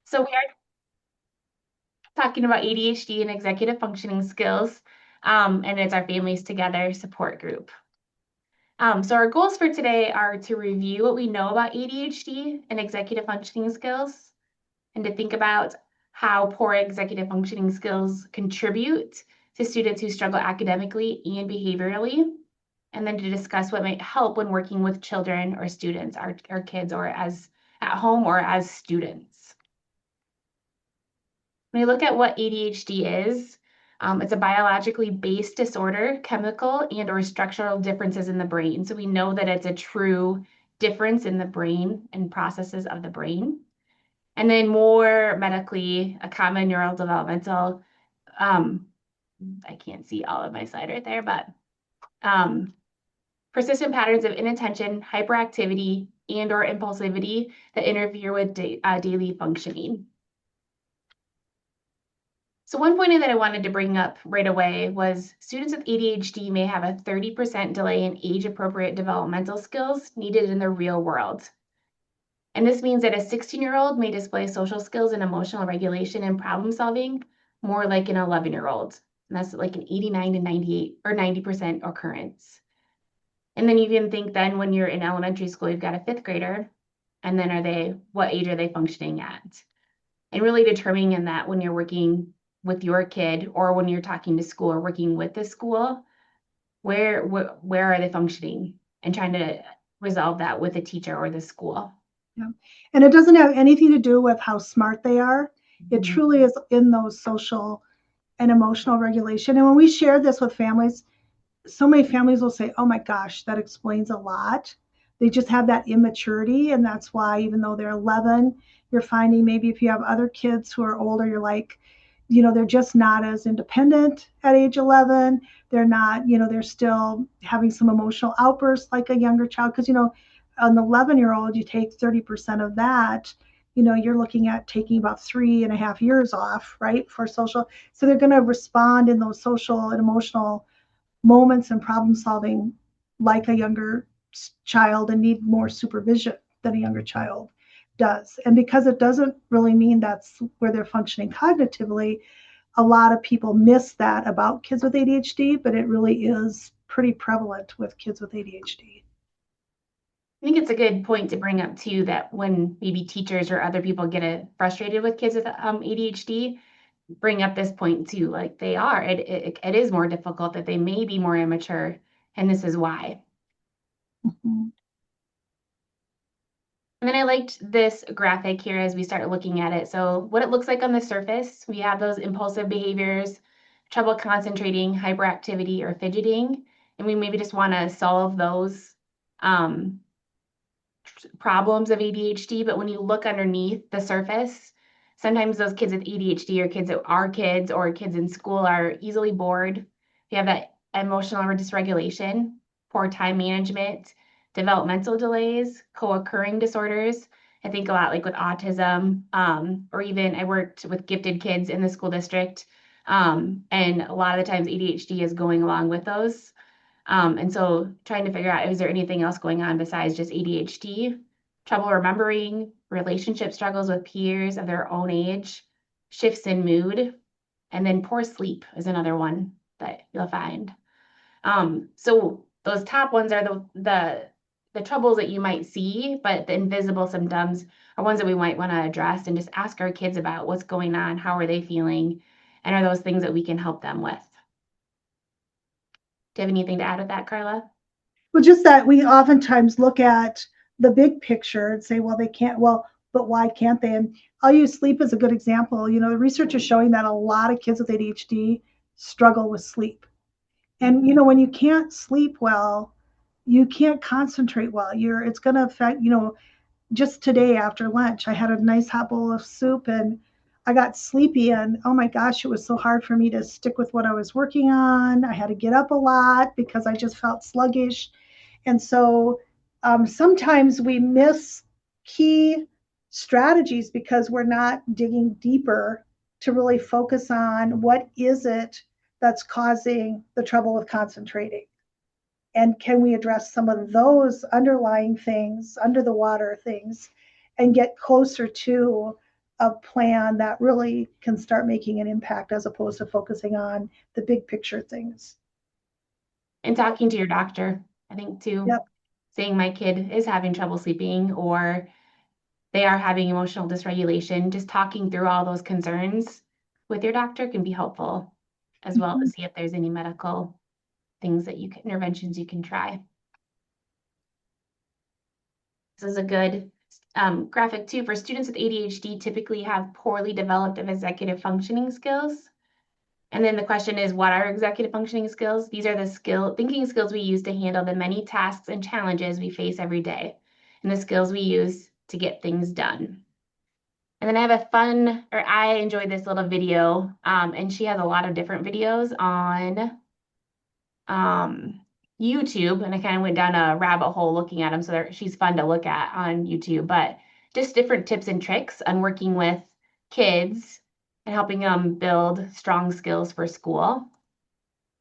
So we are talking about ADHD and executive functioning skills, and it's our Families Together support group. So our goals for today are to review what we know about ADHD and executive functioning skills, and to think about how poor executive functioning skills contribute to students who struggle academically and behaviorally, and then to discuss what might help when working with children or students, our kids, or as at home or as students. When we look at what ADHD is, it's a biologically based disorder, chemical and or structural differences in the brain. So we know that it's a true difference in the brain and processes of the brain. And then more medically, a common neurodevelopmental, um, I can't see all of my slide right there, but persistent patterns of inattention, hyperactivity, and or impulsivity that interfere with daily functioning. So one point that I wanted to bring up right away was students with ADHD may have a 30% delay in age-appropriate developmental skills needed in the real world. And this means that a 16-year-old may display social skills and emotional regulation and problem solving more like an 11-year-old. And that's like an 89 to 98 or 90% occurrence. And then you can think then when you're in elementary school, you've got a fifth grader, and then what age are they functioning at? And really determining that when you're working with your kid or when you're talking to school or working with the school, where are they functioning, and trying to resolve that with a teacher or the school. Yeah. And it doesn't have anything to do with how smart they are. It Mhm. truly is in those social and emotional regulation. And when we share this with families, so many families will say, oh my gosh, that explains a lot. They just have that immaturity. And that's why, even though they're 11, you're finding maybe if you have other kids who are older, you're like, they're just not as independent at age 11. They're not, they're still having some emotional outbursts like a younger child. Because, an 11-year-old, you take 30% of that, you're looking at taking about 3.5 years off, right, for social. So they're going to respond in those social and emotional moments and problem solving like a younger child and need more supervision than a younger child does. And because it doesn't really mean that's where they're functioning cognitively, a lot of people miss that about kids with ADHD, but it really is pretty prevalent with kids with ADHD. I think it's a good point to bring up too, that when maybe teachers or other people get frustrated with kids with ADHD, bring up this point too, like it is more difficult, that they may be more immature, and this is why. Mhm. And then I liked this graphic here as we start looking at it. So what it looks like on the surface, we have those impulsive behaviors, trouble concentrating, hyperactivity, or fidgeting, and we maybe just want to solve those um, problems of ADHD. But when you look underneath the surface, sometimes those kids with ADHD or kids that are kids or kids in school are easily bored. You have that emotional dysregulation, poor time management, developmental delays, co-occurring disorders. I think a lot like with autism, or even I worked with gifted kids in the school district. And a lot of the times ADHD is going along with those. And so trying to figure out, is there anything else going on besides just ADHD? Trouble remembering, relationship struggles with peers of their own age, shifts in mood, and then poor sleep is another one that you'll find. So those top ones are the troubles that you might see, but the invisible symptoms are ones that we might want to address and just ask our kids about what's going on, how are they feeling, and are those things that we can help them with. Do you have anything to add with that, Carla? Well, just that we oftentimes look at the big picture and say, well, they can't, well, but why can't they? And I'll use sleep as a good example. The research is showing that a lot of kids with ADHD struggle with sleep. And when you can't sleep well, you can't concentrate well. It's going to affect, just today after lunch, I had a nice hot bowl of soup and I got sleepy, and oh my gosh, it was so hard for me to stick with what I was working on. I had to get up a lot because I just felt sluggish. And so sometimes we miss key strategies because we're not digging deeper to really focus on what is it that's causing the trouble with concentrating. And can we address some of those underlying things, under the water things, and get closer to a plan that really can start making an impact as opposed to focusing on the big picture things. And talking to your doctor, I think too, Yep. saying my kid is having trouble sleeping or they are having emotional dysregulation, just talking through all those concerns with your doctor can be helpful as well to see if there's any medical things that you can, interventions you can try. This is a good graphic too. For students with ADHD, typically have poorly developed executive functioning skills. And then the question is, what are executive functioning skills? These are the thinking skills we use to handle the many tasks and challenges we face every day, and the skills we use to get things done. And then I have I enjoyed this little video, and she has a lot of different videos on YouTube, and I kind of went down a rabbit hole looking at them. So she's fun to look at on YouTube, but just different tips and tricks on working with kids and helping them build strong skills for school.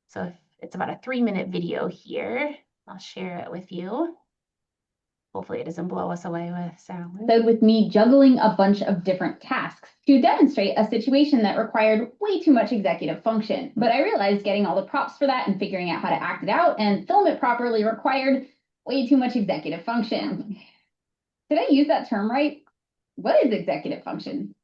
So it's about a 3-minute video here. I'll share it with you. Hopefully it doesn't blow us away with sound. With me juggling a bunch of different tasks to demonstrate a situation that required way too much executive function. But I realized getting all the props for that and figuring out how to act it out and film it properly required way too much executive function. Did I use that term right? What is executive function?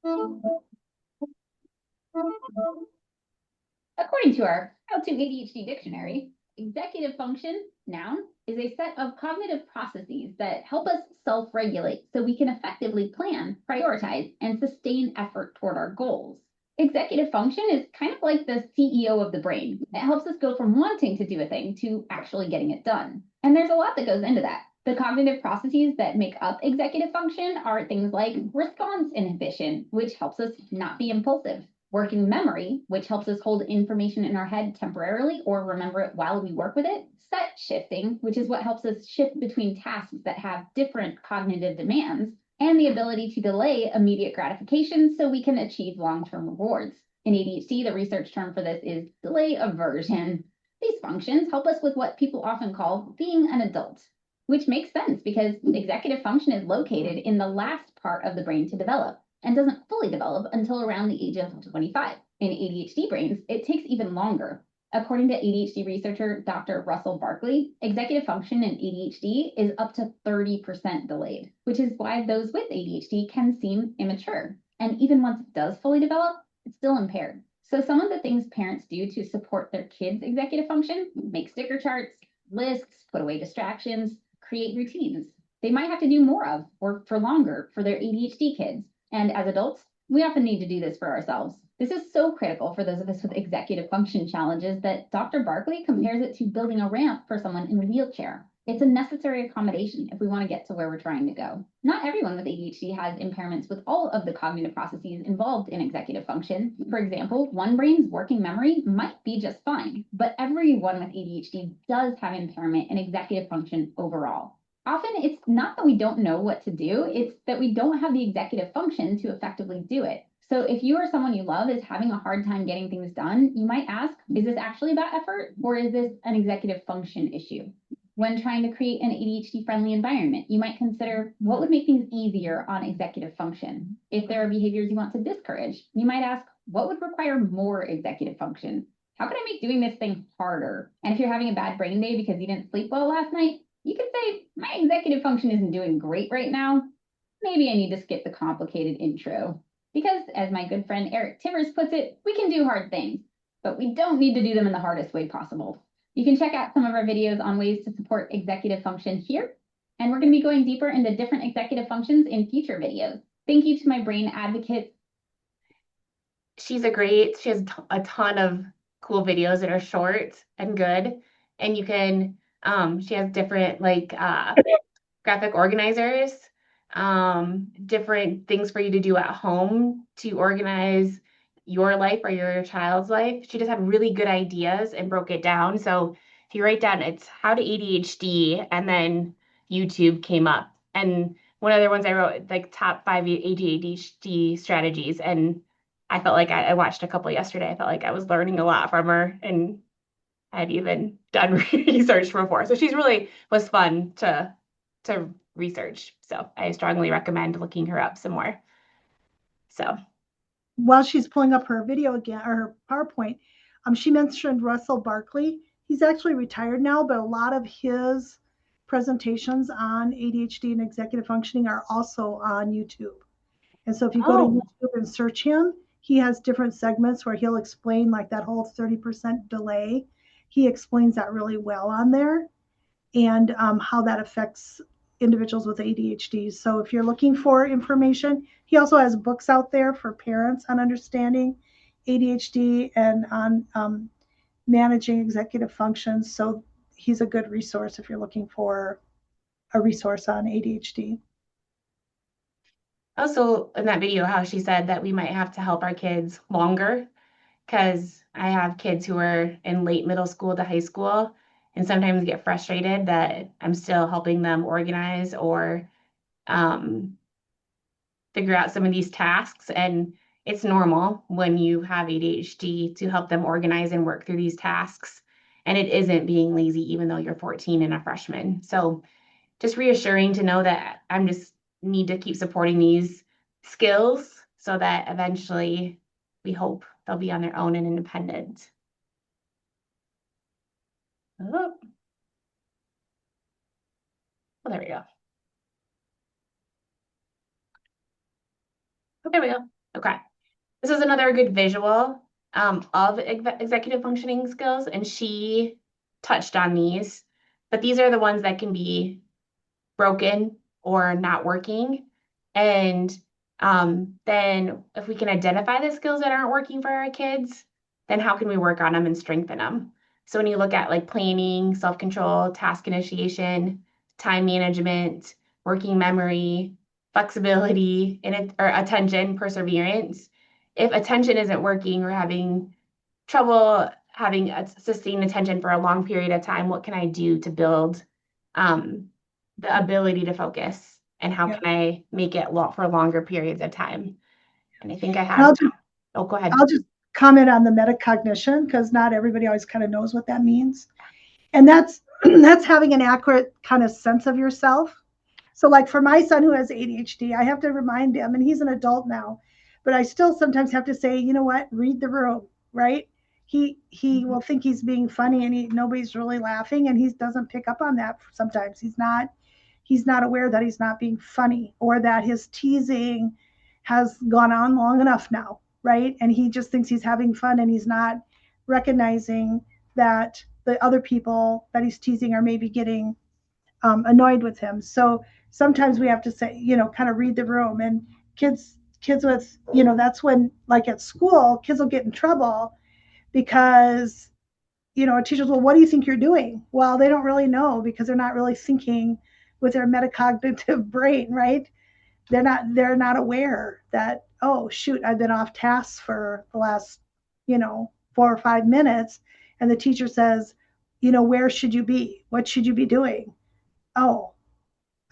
According to our How to ADHD dictionary, executive function, noun, is a set of cognitive processes that help us self-regulate so we can effectively plan, prioritize, and sustain effort toward our goals. Executive function is kind of like the CEO of the brain. It helps us go from wanting to do a thing to actually getting it done. And there's a lot that goes into that. The cognitive processes that make up executive function are things like response inhibition, which helps us not be impulsive. Working memory, which helps us hold information in our head temporarily or remember it while we work with it. Set shifting, which is what helps us shift between tasks that have different cognitive demands, and the ability to delay immediate gratification so we can achieve long-term rewards. In ADHD, the research term for this is delay aversion. These functions help us with what people often call being an adult, which makes sense because executive function is located in the last part of the brain to develop and doesn't fully develop until around the age of 25. In ADHD brains, it takes even longer. According to ADHD researcher Dr. Russell Barkley, executive function in ADHD is up to 30% delayed, which is why those with ADHD can seem immature. And even once it does fully develop, it's still impaired. So some of the things parents do to support their kids' executive function, make sticker charts, lists, put away distractions, create routines they might have to do more of or for longer for their ADHD kids. And as adults, we often need to do this for ourselves. This is so critical for those of us with executive function challenges that Dr. Barkley compares it to building a ramp for someone in a wheelchair. It's a necessary accommodation if we want to get to where we're trying to go. Not everyone with ADHD has impairments with all of the cognitive processes involved in executive function. For example, one brain's working memory might be just fine, but everyone with ADHD does have impairment in executive function overall. Often it's not that we don't know what to do, it's that we don't have the executive function to effectively do it. So if you or someone you love is having a hard time getting things done, you might ask, is this actually about effort or is this an executive function issue? When trying to create an ADHD-friendly environment, you might consider what would make things easier on executive function. If there are behaviors you want to discourage, you might ask, what would require more executive function? How can I make doing this thing harder? And if you're having a bad brain day because you didn't sleep well last night, you could say, my executive function isn't doing great right now. Maybe I need to skip the complicated intro. Because, as my good friend Eric Tivers puts it, we can do hard things, but we don't need to do them in the hardest way possible. You can check out some of our videos on ways to support executive function here, and we're going to be going deeper into different executive functions in future videos. Thank you to my brain advocates. She has a ton of cool videos that are short and good, and you can she has different graphic organizers, different things for you to do at home to organize your life or your child's life. She just had really good ideas and broke it down. So if you write down, it's how to ADHD, and then YouTube came up. And one of the ones I wrote, like top 5 ADHD strategies. And I felt like I watched a couple yesterday. I felt like I was learning a lot from her, and I'd even done research before. So she's really was fun to research. So I strongly recommend looking her up some more. So, while she's pulling up her video again, or her PowerPoint, she mentioned Russell Barkley. He's actually retired now, but a lot of his presentations on ADHD and executive functioning are also on YouTube. And so if you go to YouTube and search him, he has different segments where he'll explain like that whole 30% delay. He explains that really well on there, and how that affects individuals with ADHD. So if you're looking for information, he also has books out there for parents on understanding ADHD and on managing executive functions. So he's a good resource if you're looking for a resource on ADHD. also in that video, how she said that we might have to help our kids longer, because I have kids who are in late middle school to high school and sometimes get frustrated that I'm still helping them organize or um, figure out some of these tasks. And it's normal when you have ADHD to help them organize and work through these tasks. And it isn't being lazy, even though you're 14 and a freshman. So just reassuring to know that I'm just need to keep supporting these skills so that eventually we hope they'll be on their own and independent. Oh, well, there we go. There we go. Okay. This is another good visual of executive functioning skills, and she touched on these, but these are the ones that can be broken or not working. And then if we can identify the skills that aren't working for our kids, then how can we work on them and strengthen them? So when you look at like planning, self-control, task initiation, time management, working memory, flexibility, and or attention, perseverance, if attention isn't working or having trouble having a sustained attention for a long period of time, what can I do to build the ability to focus, and how can I make it for longer periods of time? And I think I have. Oh, go ahead. I'll just comment on the metacognition because not everybody always kind of knows what that means. And that's that's having an accurate kind of sense of yourself. So like for my son who has ADHD, I have to remind him, and he's an adult now, but I still sometimes have to say, you know what, read the room, right? He will think he's being funny and nobody's really laughing, and he doesn't pick up on that sometimes. He's not aware that he's not being funny or that his teasing has gone on long enough now, right? And he just thinks he's having fun, and he's not recognizing that the other people that he's teasing are maybe getting annoyed with him. So sometimes we have to say, kind of read the room. And kids with, that's when, like at school, kids will get in trouble because, a teacher's, well, what do you think you're doing? Well, they don't really know because they're not really thinking with their metacognitive brain, right? They're not aware that, oh shoot, I've been off task for the last, 4 or 5 minutes. And the teacher says, where should you be? What should you be doing? Oh,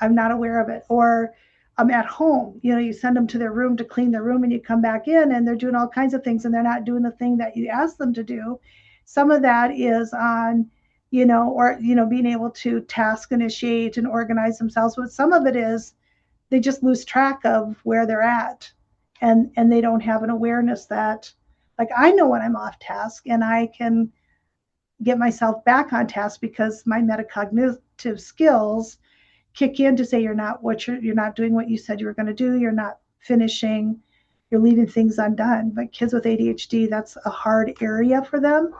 I'm not aware of it. Or I'm at home, you send them to their room to clean their room, and you come back in and they're doing all kinds of things and they're not doing the thing that you asked them to do. Some of that is on, being able to task initiate and organize themselves. But some of it is they just lose track of where they're at, and they don't have an awareness that, like, I know when I'm off task and I can get myself back on task because my metacognitive skills kick in to say you're not doing what you said you were going to do, you're not finishing, you're leaving things undone. But kids with ADHD, that's a hard area for them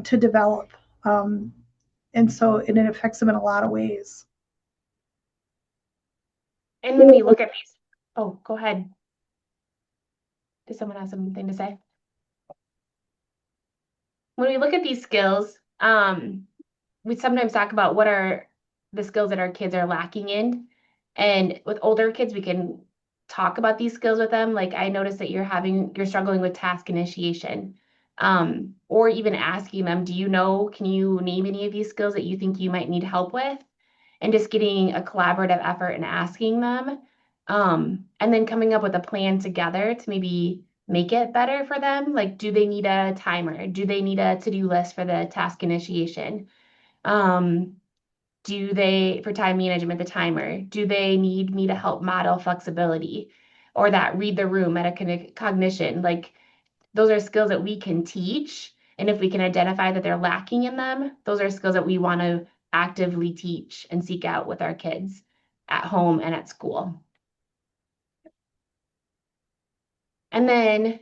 to develop, and so it affects them in a lot of ways. And when we look at these, oh, go ahead. Does someone have something to say? When we look at these skills, we sometimes talk about what are the skills that our kids are lacking in. And with older kids, we can talk about these skills with them. Like I noticed that you're struggling with task initiation, or even asking them, can you name any of these skills that you think you might need help with? And just getting a collaborative effort and asking them, and then coming up with a plan together to maybe make it better for them. Like, do they need a timer? Do they need a to-do list for the task initiation? For time management, the timer? Do they need me to help model flexibility? or that read the room, cognition. Like those are skills that we can teach. And if we can identify that they're lacking in them, those are skills that we want to actively teach and seek out with our kids at home and at school. And then,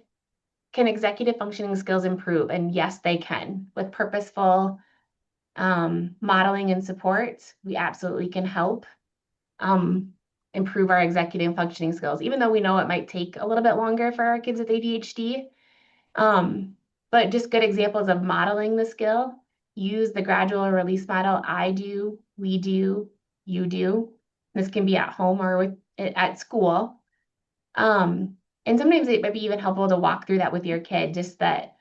can executive functioning skills improve? And yes, they can. With purposeful modeling and support, we absolutely can help improve our executive functioning skills, even though we know it might take a little bit longer for our kids with ADHD. But just good examples of modeling the skill. Use the gradual release model. I do, we do, you do. This can be at home or at school. And sometimes it might be even helpful to walk through that with your kid, just that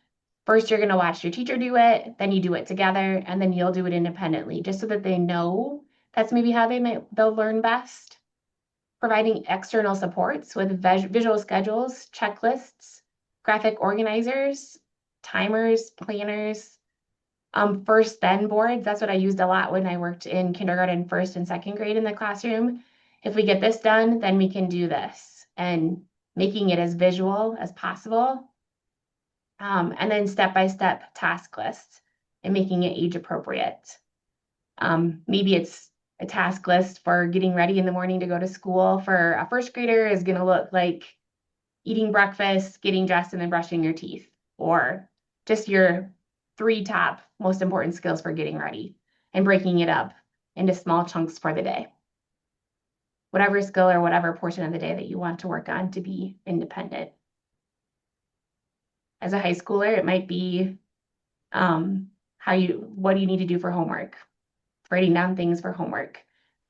first you're going to watch your teacher do it, then you do it together, and then you'll do it independently, just so that they know that's maybe how they'll learn best. Providing external supports with visual schedules, checklists, graphic organizers, timers, planners, first then boards. That's what I used a lot when I worked in kindergarten, first and second grade in the classroom. If we get this done, then we can do this, and making it as visual as possible. And then step-by-step task lists and making it age appropriate. Maybe it's a task list for getting ready in the morning to go to school. For a first grader is going to look like eating breakfast, getting dressed, and then brushing your teeth, or just your 3 top most important skills for getting ready, and breaking it up into small chunks for the day. Whatever skill or whatever portion of the day that you want to work on to be independent. As a high schooler, it might be what do you need to do for homework? Writing down things for homework.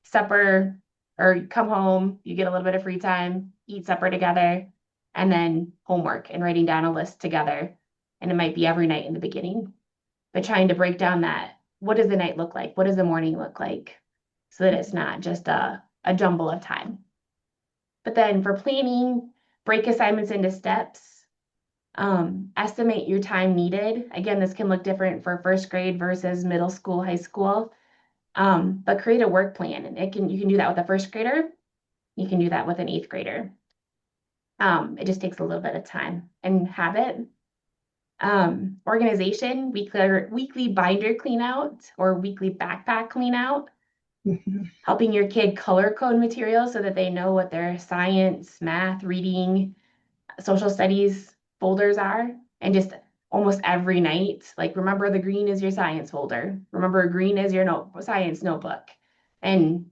Supper, or come home, you get a little bit of free time, eat supper together, and then homework and writing down a list together. And it might be every night in the beginning. But trying to break down that, what does the night look like? What does the morning look like? So that it's not just a jumble of time. But then for planning, break assignments into steps. Estimate your time needed. Again, this can look different for first grade versus middle school, high school. But create a work plan, and you can do that with a first grader. You can do that with an 8th grader. It just takes a little bit of time and habit. Organization, weekly binder clean out or weekly backpack clean out. Helping your kid color code materials so that they know what their science, math, reading, social studies folders are. And just almost every night, like, remember the green is your science folder. Remember green is your science notebook. And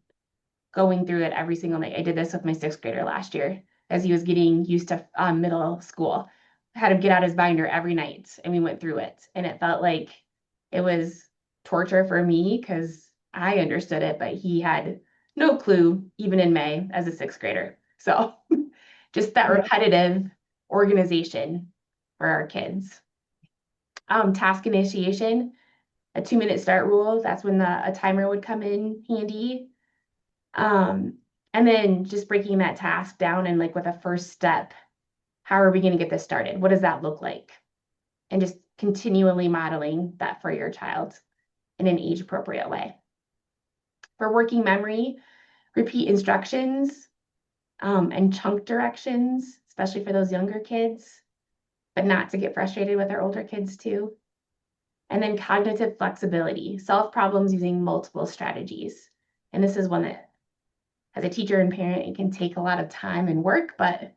going through it every single night. I did this with my 6th grader last year as he was getting used to middle school. I had him get out his binder every night, and we went through it. And it felt like it was torture for me because I understood it, but he had no clue, even in May, as a 6th grader. So just that repetitive organization for our kids. Task initiation, a 2-minute start rule. That's when a timer would come in handy. And then just breaking that task down and, like, with a first step, how are we going to get this started? What does that look like? And just continually modeling that for your child in an age appropriate way. For working memory, repeat instructions and chunk directions, especially for those younger kids, but not to get frustrated with our older kids too. And then cognitive flexibility, solve problems using multiple strategies. And this is one that, as a teacher and parent, it can take a lot of time and work, but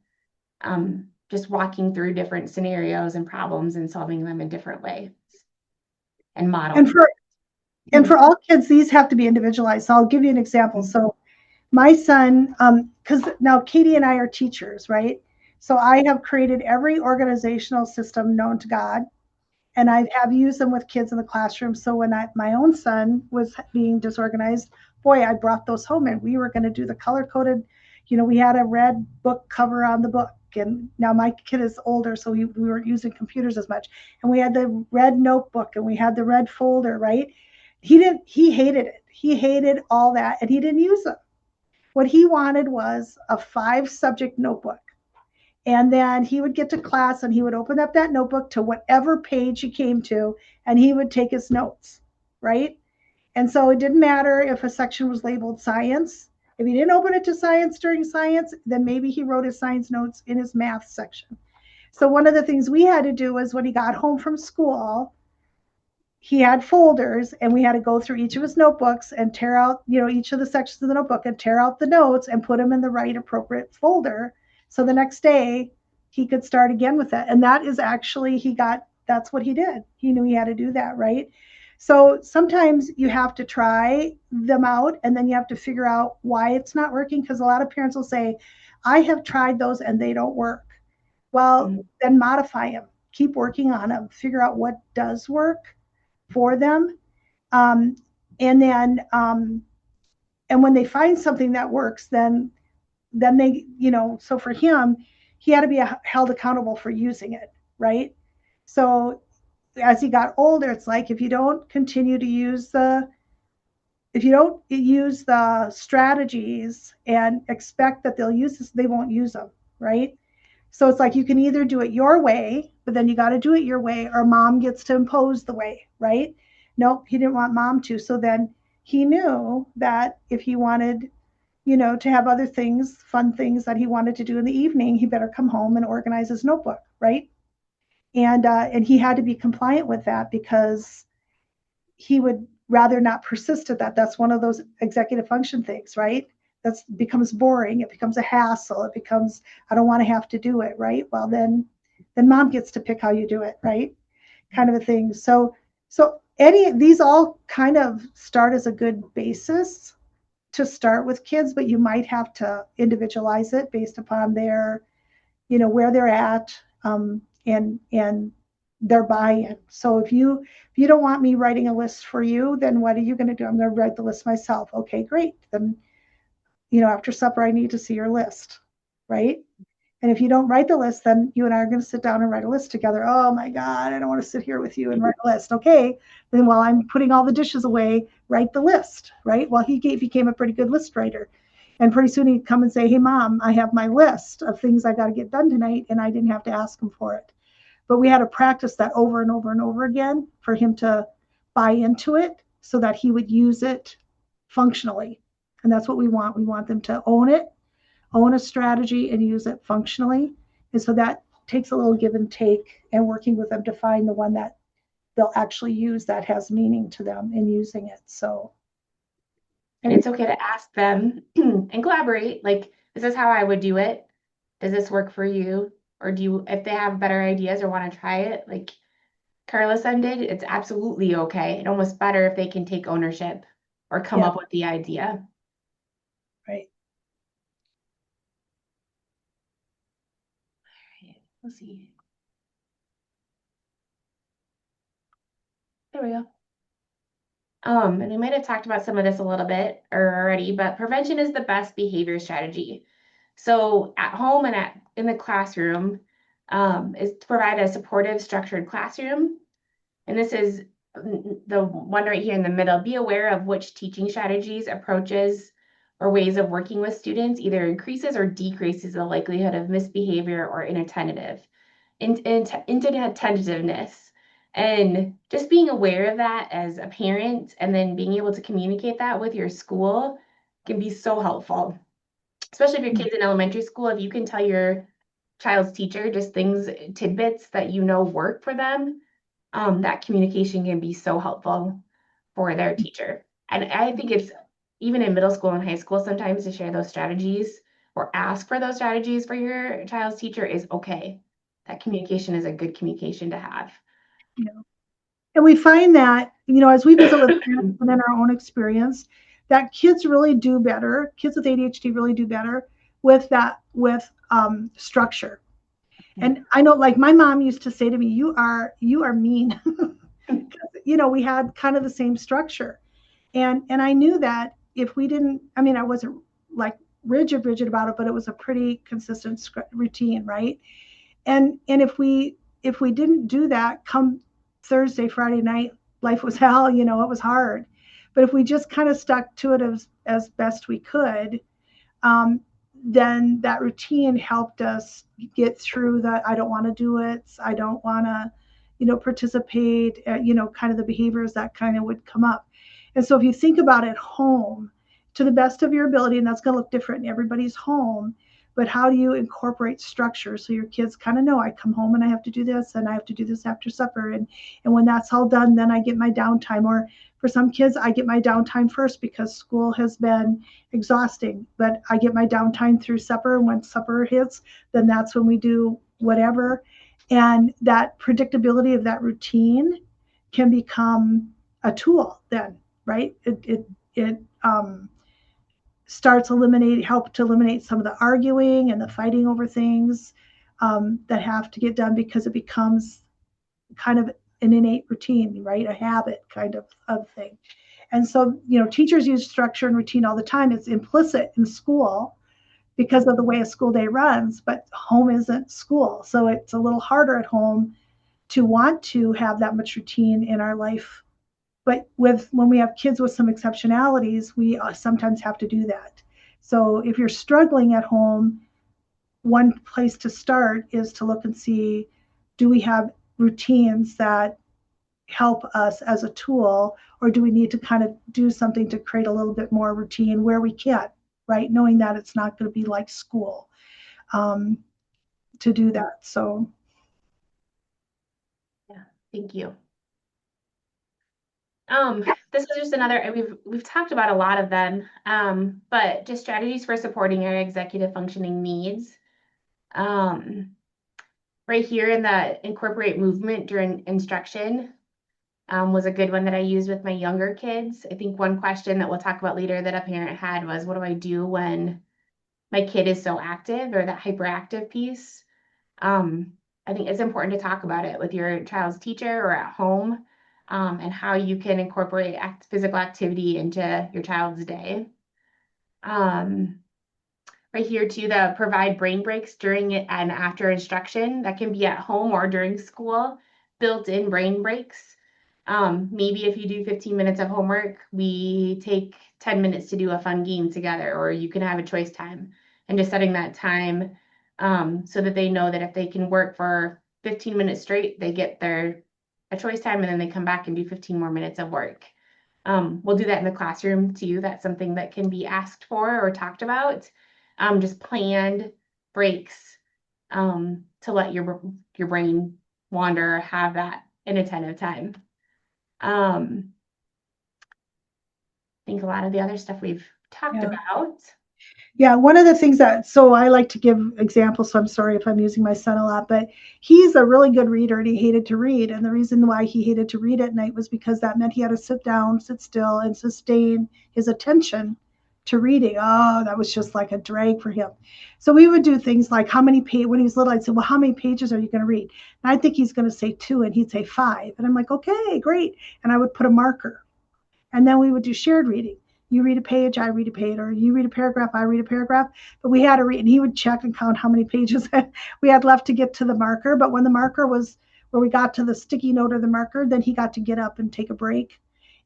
just walking through different scenarios and problems and solving them in different ways and modeling. And for all kids, these have to be individualized. So I'll give you an example. So my son, because now Katie and I are teachers, right? So I have created every organizational system known to God, and I have used them with kids in the classroom. So when my own son was being disorganized, boy, I brought those home, and we were going to do the color-coded, we had a red book cover on the book. And now my kid is older, so we weren't using computers as much. And we had the red notebook, and we had the red folder, right? He hated it. He hated all that, and he didn't use them. What he wanted was a 5-subject notebook. And then he would get to class, and he would open up that notebook to whatever page he came to, and he would take his notes, right? And so it didn't matter if a section was labeled science. If he didn't open it to science during science, then maybe he wrote his science notes in his math section. So one of the things we had to do was when he got home from school, he had folders and we had to go through each of his notebooks and tear out, each of the sections of the notebook and tear out the notes and put them in the right appropriate folder. So the next day he could start again with that. And that is actually, that's what he did. He knew he had to do that, right? So sometimes you have to try them out and then you have to figure out why it's not working. Because a lot of parents will say, I have tried those and they don't work. Well, then modify them, keep working on them, figure out what does work for them. Um, and then, and when they find something that works, then they, so for him, he had to be held accountable for using it, right? So as he got older, it's like if you don't use the strategies and expect that they'll use this, they won't use them, right? So it's like you can either do it your way, but then you got to do it your way, or mom gets to impose the way, right? Nope, he didn't want mom to. So then he knew that if he wanted, to have other things, fun things that he wanted to do in the evening, he better come home and organize his notebook, right? And he had to be compliant with that because he would rather not persist at that. That's one of those executive function things, right? That becomes boring. It becomes a hassle. It becomes, I don't want to have to do it, right? Well, then mom gets to pick how you do it, right? Kind of a thing. So these all kind of start as a good basis to start with kids, but you might have to individualize it based upon their, where they're at, and their buy-in. So if you don't want me writing a list for you, then what are you going to do? I'm going to write the list myself. Okay, great. Then, after supper, I need to see your list, right? And if you don't write the list, then you and I are going to sit down and write a list together. Oh my God, I don't want to sit here with you and write a list. Okay, then while I'm putting all the dishes away, write the list, right? Well, he became a pretty good list writer. And pretty soon he'd come and say, hey, mom, I have my list of things I got to get done tonight. And I didn't have to ask him for it. But we had to practice that over and over and over again for him to buy into it so that he would use it functionally. And that's what we want. We want them to own it, own a strategy, and use it functionally. And so that takes a little give and take and working with them to find the one that they'll actually use that has meaning to them in using it. So. And it's okay to ask them and collaborate. Like, this is how I would do it. Does this work for you? Or if they have better ideas or want to try it, like Carla son did, it's absolutely okay. And almost better if they can take ownership or come up with the idea. Right. All right, let's see. There we go. And we might have talked about some of this a little bit already, but prevention is the best behavior strategy. So at home and in the classroom is to provide a supportive, structured classroom. And this is the one right here in the middle. Be aware of which teaching strategies, approaches, or ways of working with students either increases or decreases the likelihood of misbehavior or inattentiveness. And just being aware of that as a parent and then being able to communicate that with your school can be so helpful. Especially if your kid's in elementary school, if you can tell your child's teacher just tidbits that work for them, that communication can be so helpful for their teacher. And I think it's even in middle school and high school sometimes to share those strategies or ask for those strategies for your child's teacher is okay. That communication is a good communication to have. And we find that, as we visit with parents and in our own experience, that kids really do better. Kids with ADHD really do better with structure. And I know, like my mom used to say to me, you are mean. We had kind of the same structure. And I knew that if we didn't, I wasn't like rigid about it, but it was a pretty consistent routine, right? And if we didn't do that, come Thursday, Friday night, life was hell, it was hard. But if we just kind of stuck to it as best we could, then that routine helped us get through that. I don't want to do it. I don't want to, participate, kind of the behaviors that kind of would come up. And so if you think about at home, to the best of your ability, and that's going to look different in everybody's home, but how do you incorporate structure so your kids kind of know, I come home and I have to do this, and I have to do this after supper, and when that's all done, then I get my downtime. Or for some kids, I get my downtime first because school has been exhausting, but I get my downtime through supper, and when supper hits, then that's when we do whatever. And that predictability of that routine can become a tool then, right? It starts help to eliminate some of the arguing and the fighting over things that have to get done, because it becomes kind of an innate routine, right? A habit kind of thing. And so, teachers use structure and routine all the time. It's implicit in school because of the way a school day runs, but home isn't school. So it's a little harder at home to want to have that much routine in our life. But when we have kids with some exceptionalities, we sometimes have to do that. So if you're struggling at home, one place to start is to look and see, do we have routines that help us as a tool, or do we need to kind of do something to create a little bit more routine where we can, right? Knowing that it's not going to be like school to do that. So Yeah, thank you. This is just another, we've talked about a lot of them, but just strategies for supporting our executive functioning needs. Right here in the incorporate movement during instruction was a good one that I used with my younger kids. I think one question that we'll talk about later that a parent had was, what do I do when my kid is so active, or that hyperactive piece? I think it's important to talk about it with your child's teacher or at home, and how you can incorporate physical activity into your child's day. Right here too, the provide brain breaks during it and after instruction. That can be at home or during school, built-in brain breaks. Maybe if you do 15 minutes of homework, we take 10 minutes to do a fun game together, or you can have a choice time, and just setting that time so that they know that if they can work for 15 minutes straight, they get a choice time, and then they come back and do 15 more minutes of work. We'll do that in the classroom too. That's something that can be asked for or talked about. Just planned breaks to let your brain wander, have that inattentive time. I think a lot of the other stuff we've talked about. Yeah, one of the things so I like to give examples, so I'm sorry if I'm using my son a lot, but he's a really good reader and he hated to read. And the reason why he hated to read at night was because that meant he had to sit down, sit still, and sustain his attention to reading. Oh, that was just like a drag for him. So we would do things like, when he was little, I'd say, well, how many pages are you going to read? And I think he's going to say 2, and he'd say 5. And I'm like, okay, great. And I would put a marker. And then we would do shared reading. You read a page, I read a page, or you read a paragraph, I read a paragraph. But we had to read, and he would check and count how many pages we had left to get to the marker. But when the marker was where we got to the sticky note of the marker, then he got to get up and take a break.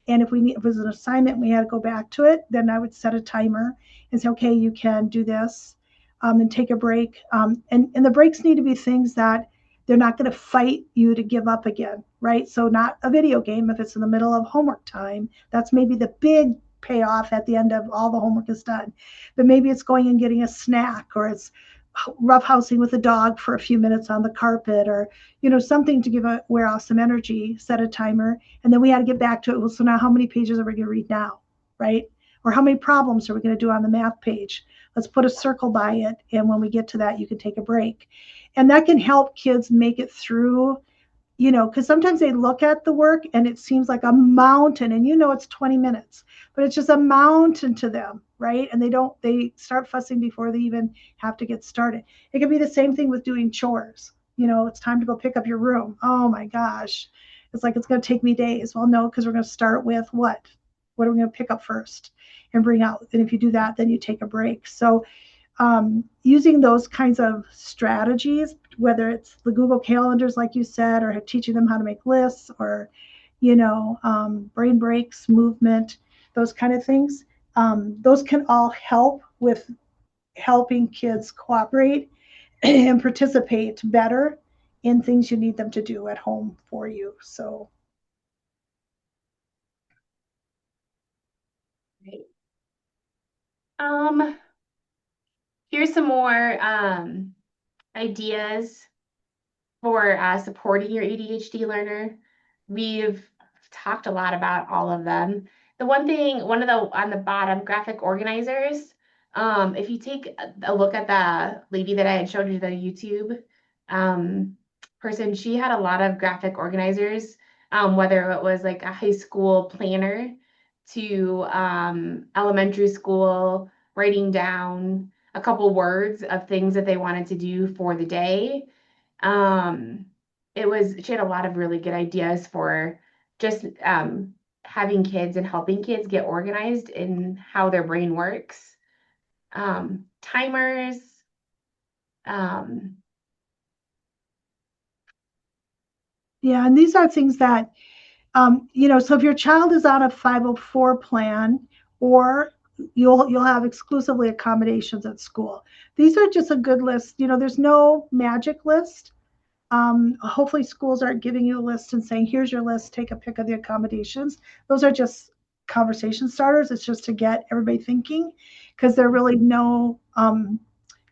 And if it was an assignment, we had to go back to it, then I would set a timer and say, okay, you can do this and take a break. And the breaks need to be things that they're not going to fight you to give up again, right? So not a video game if it's in the middle of homework time. That's maybe the big payoff at the end of all the homework is done. But maybe it's going and getting a snack, or it's roughhousing with a dog for a few minutes on the carpet, or something to wear off some energy. Set a timer, and then we had to get back to it. Well, so now how many pages are we going to read now, right? Or how many problems are we going to do on the math page? Let's put a circle by it, and when we get to that, you can take a break. And that can help kids make it through, because sometimes they look at the work and it seems like a mountain, and it's 20 minutes, but it's just a mountain to them, right? And they start fussing before they even have to get started. It can be the same thing with doing chores. It's time to go pick up your room. Oh my gosh. It's like, it's going to take me days. Well, no, because we're going to start with what? What are we going to pick up first and bring out? And if you do that, then you take a break. So using those kinds of strategies, whether it's the Google calendars, like you said, or teaching them how to make lists, or, brain breaks, movement, those kind of things, those can all help with helping kids cooperate and participate better in things you need them to do at home for you. So. Right. Um, Here's some more ideas for supporting your ADHD learner. We've talked a lot about all of them. The one thing, one of the on the bottom, graphic organizers. If you take a look at the lady that I had showed you the YouTube um, person, she had a lot of graphic organizers, whether it was like a high school planner to elementary school, writing down a couple words of things that they wanted to do for the day. um, she had a lot of really good ideas for just having kids and helping kids get organized in how their brain works. Timers, um, Yeah, and these are things that, so if your child is on a 504 plan, or you'll have exclusively accommodations at school. These are just a good list. There's no magic list. Hopefully schools aren't giving you a list and saying, here's your list, take a pick of the accommodations. Those are just conversation starters. It's just to get everybody thinking, because there are really no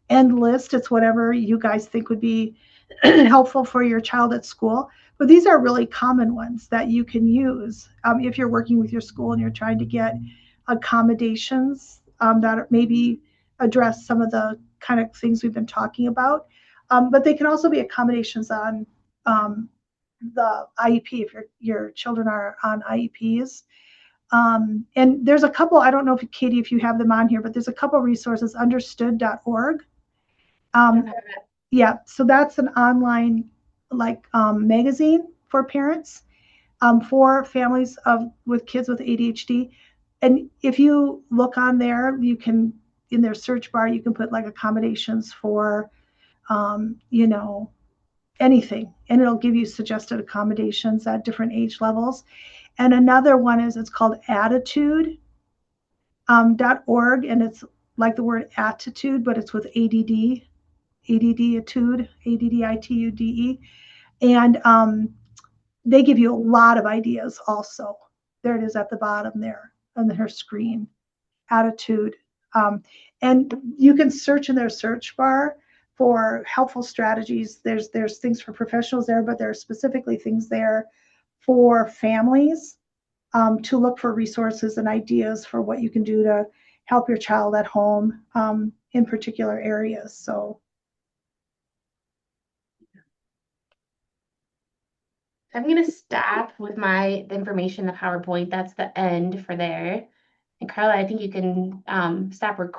end list. It's whatever you guys think would be helpful for your child at school. But these are really common ones that you can use if you're working with your school and you're trying to get accommodations that maybe address some of the kind of things we've been talking about. But they can also be accommodations on the IEP if your children are on IEPs. And there's a couple, I don't know if Katie, if you have them on here, but there's a couple resources, understood.org. I Um, don't have yeah, so that's an online magazine for parents, for families with kids with ADHD. And if you look on there, you can, in their search bar, you can put like accommodations for, um, you know, anything, and it'll give you suggested accommodations at different age levels. And another one it's called attitude .org, and it's like the word attitude, but it's with ADD, ADDitude, ADDITUDE. And they give you a lot of ideas also. There it is at the bottom there on her screen, attitude. And you can search in their search bar for helpful strategies. There's things for professionals there, but there are specifically things there for families to look for resources and ideas for what you can do to help your child at home in particular areas. So I'm going to stop with the information, the PowerPoint. That's the end for there. And Carla, I think you can stop recording.